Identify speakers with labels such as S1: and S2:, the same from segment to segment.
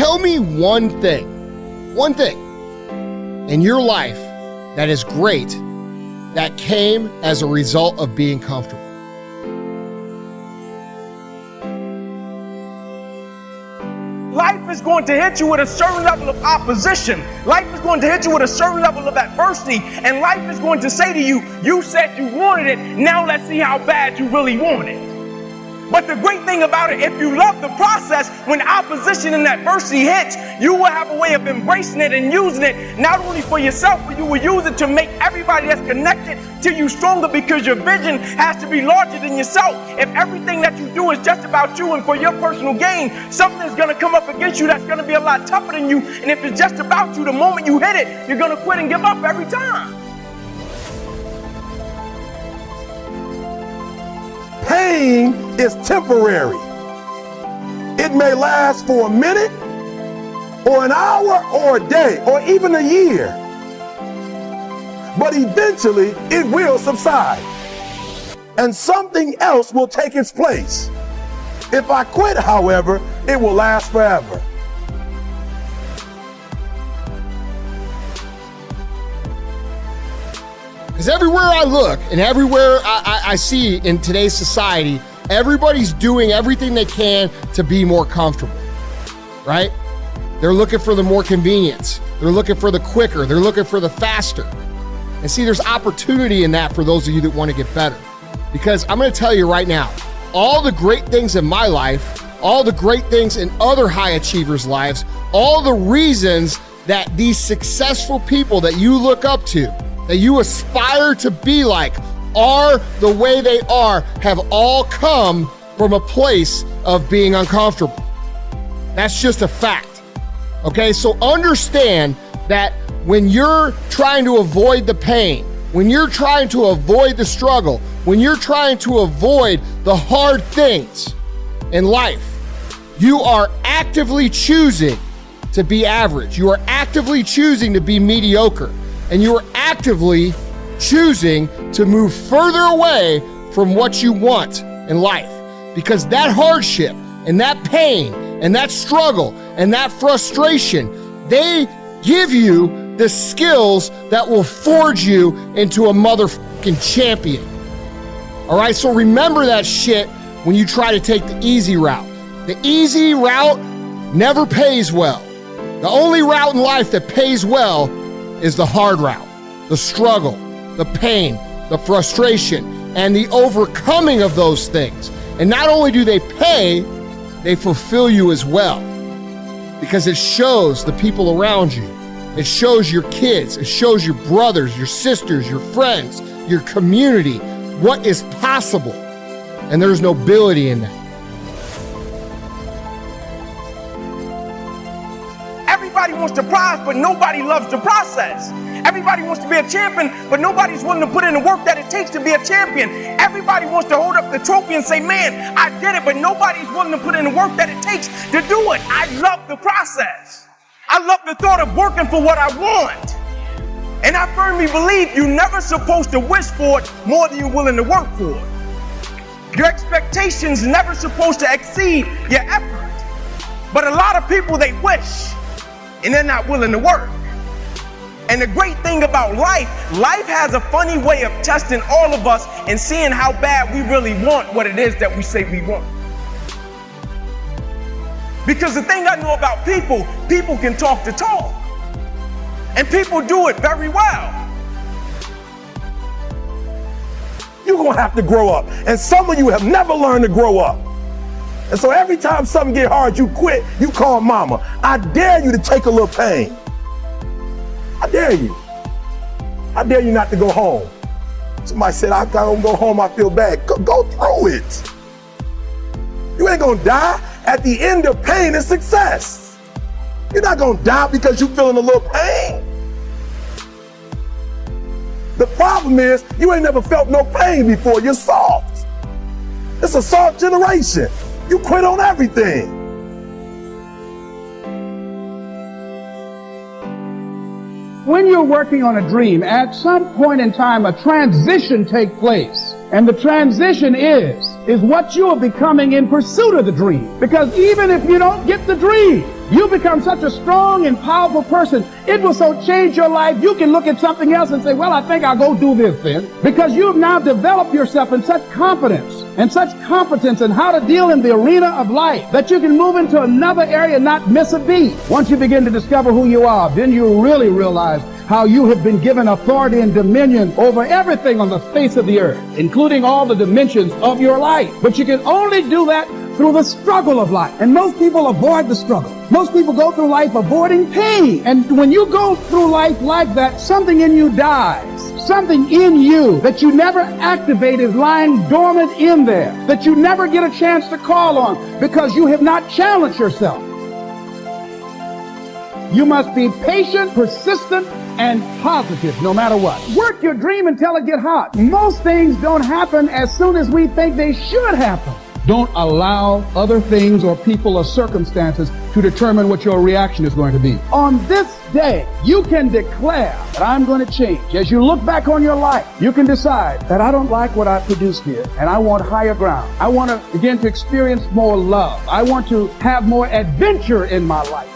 S1: Tell me one thing in your life that is great that came as a result of being comfortable.
S2: Life is going to hit you with a certain level of opposition. Life is going to hit you with a certain level of adversity. And life is going to say to you, you said you wanted it, now let's see how bad you really want it. But the great thing about it, if you love the process, when opposition and adversity hits, you will have a way of embracing it and using it, not only for yourself, but you will use it to make everybody that's connected to you stronger, because your vision has to be larger than yourself. If everything that you do is just about you and for your personal gain, something is going to come up against you that's going to be a lot tougher than you. And if it's just about you, the moment you hit it, you're going to quit and give up every time.
S3: Pain is temporary. It may last for a minute, or an hour, or a day, or even a year. But eventually, it will subside, and something else will take its place. If I quit, however, it will last forever.
S1: Because everywhere I look and everywhere I see in today's society, everybody's doing everything they can to be more comfortable, right? They're looking for the more convenience. They're looking for the quicker. They're looking for the faster. And see, there's opportunity in that for those of you that want to get better. Because I'm going to tell you right now, all the great things in my life, all the great things in other high achievers' lives, all the reasons that these successful people that you look up to, that you aspire to be like, are the way they are, have all come from a place of being uncomfortable. That's just a fact. Okay, so understand that when you're trying to avoid the pain, when you're trying to avoid the struggle, when you're trying to avoid the hard things in life, you are actively choosing to be average. You are actively choosing to be mediocre. And you are actively choosing to move further away from what you want in life. Because that hardship and that pain and that struggle and that frustration, they give you the skills that will forge you into a motherfucking champion. All right, so remember that shit when you try to take the easy route. The easy route never pays well. The only route in life that pays well is the hard route, the struggle, the pain, the frustration, and the overcoming of those things. And not only do they pay, they fulfill you as well, because it shows the people around you. It shows your kids, it shows your brothers, your sisters, your friends, your community, what is possible. And there's nobility in that.
S2: Everybody wants to prize, but nobody loves the process. Everybody wants to be a champion, but nobody's willing to put in the work that it takes to be a champion. Everybody wants to hold up the trophy and say, man, I did it, but nobody's willing to put in the work that it takes to do it. I love the process. I love the thought of working for what I want. And I firmly believe you're never supposed to wish for it more than you're willing to work for it. Your expectations never supposed to exceed your effort. But a lot of people, they wish, and they're not willing to work. And the great thing about life has a funny way of testing all of us and seeing how bad we really want what it is that we say we want. Because the thing I know about people can talk the talk. And people do it very well.
S3: You're going to have to grow up. And some of you have never learned to grow up. And so every time something get hard, you quit, you call mama. I dare you to take a little pain. I dare you. I dare you not to go home. Somebody said, I don't go home, I feel bad. Go through it. You ain't gonna die. At the end of pain is success. You're not gonna die because you're feeling a little pain. The problem is, you ain't never felt no pain before. You're soft. It's a soft generation. You quit on everything.
S4: When you're working on a dream, at some point in time, a transition takes place. And the transition is what you are becoming in pursuit of the dream. Because even if you don't get the dream, You become such a strong and powerful person. It will so change your life. You can look at something else and say, well, I think I'll go do this then. Because you've now developed yourself in such confidence and such competence in how to deal in the arena of life that you can move into another area and not miss a beat. Once you begin to discover who you are, then you really realize how you have been given authority and dominion over everything on the face of the earth, including all the dimensions of your life. But you can only do that through the struggle of life. And most people avoid the struggle. Most people go through life avoiding pain. And when you go through life like that, something in you dies. Something in you that you never activate is lying dormant in there, that you never get a chance to call on because you have not challenged yourself. You must be patient, persistent, and positive no matter what. Work your dream until it gets hot. Most things don't happen as soon as we think they should happen. Don't allow other things or people or circumstances to determine what your reaction is going to be. On this day, you can declare that I'm going to change. As you look back on your life, you can decide that I don't like what I produced here and I want higher ground. I want to begin to experience more love. I want to have more adventure in my life.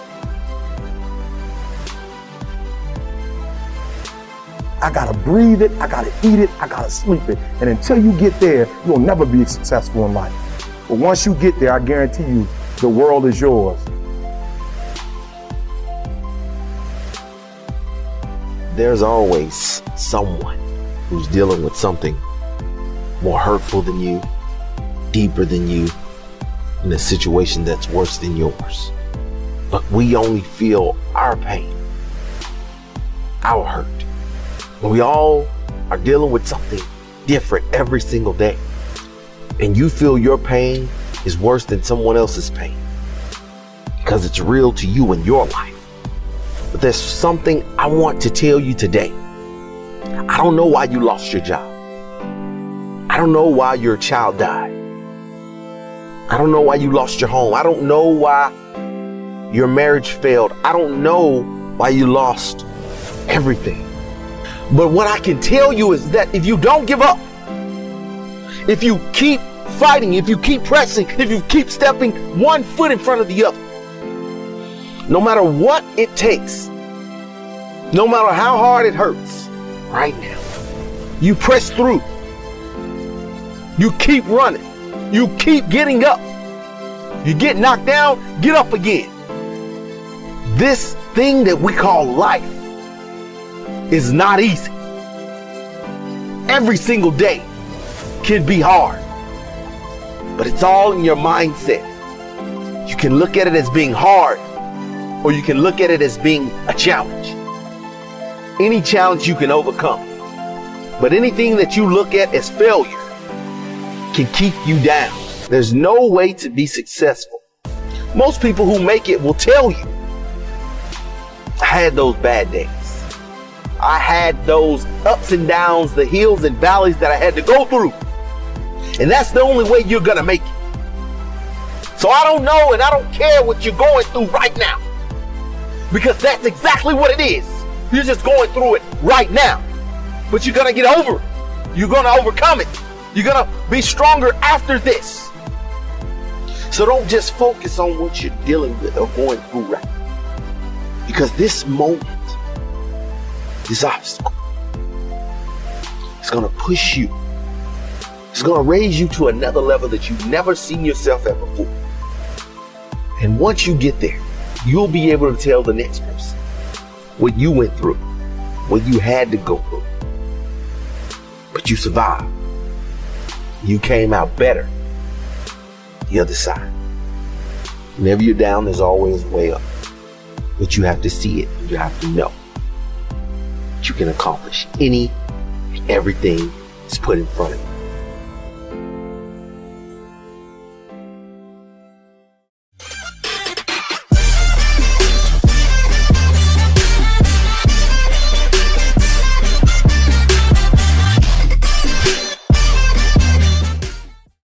S3: I gotta breathe it, I gotta eat it, I gotta sleep it. And until you get there, you'll never be successful in life. But once you get there, I guarantee you, the world is yours.
S5: There's always someone who's dealing with something more hurtful than you, deeper than you, in a situation that's worse than yours. But we only feel our pain, our hurt. When we all are dealing with something different every single day, and you feel your pain is worse than someone else's pain because it's real to you in your life. But there's something I want to tell you today. I don't know why you lost your job. I don't know why your child died. I don't know why you lost your home. I don't know why your marriage failed. I don't know why you lost everything. But what I can tell you is that if you don't give up, if you keep fighting, if you keep pressing, if you keep stepping one foot in front of the other, no matter what it takes, no matter how hard it hurts right now, you press through. You keep running. You keep getting up. You get knocked down, get up again. This thing that we call life is not easy. Every single day can be hard, but it's all in your mindset. You can look at it as being hard, or you can look at it as being a challenge. Any challenge you can overcome, but anything that you look at as failure can keep you down. There's no way to be successful. Most people who make it will tell you, I had those bad days. I had those ups and downs, the hills and valleys that I had to go through. And that's the only way you're gonna make it. So I don't know and I don't care what you're going through right now, because that's exactly what it is. You're just going through it right now. But you're gonna get over it. You're gonna overcome it. You're gonna be stronger after this. So don't just focus on what you're dealing with or going through right now. Because this moment, this obstacle, it's gonna push you. It's gonna raise you to another level that you've never seen yourself at before. And once you get there, you'll be able to tell the next person what you went through, what you had to go through. But you survived. You came out better the other side. Whenever you're down, there's always a way up. But you have to see it. You have to know that you can accomplish any and everything that's put in front of you.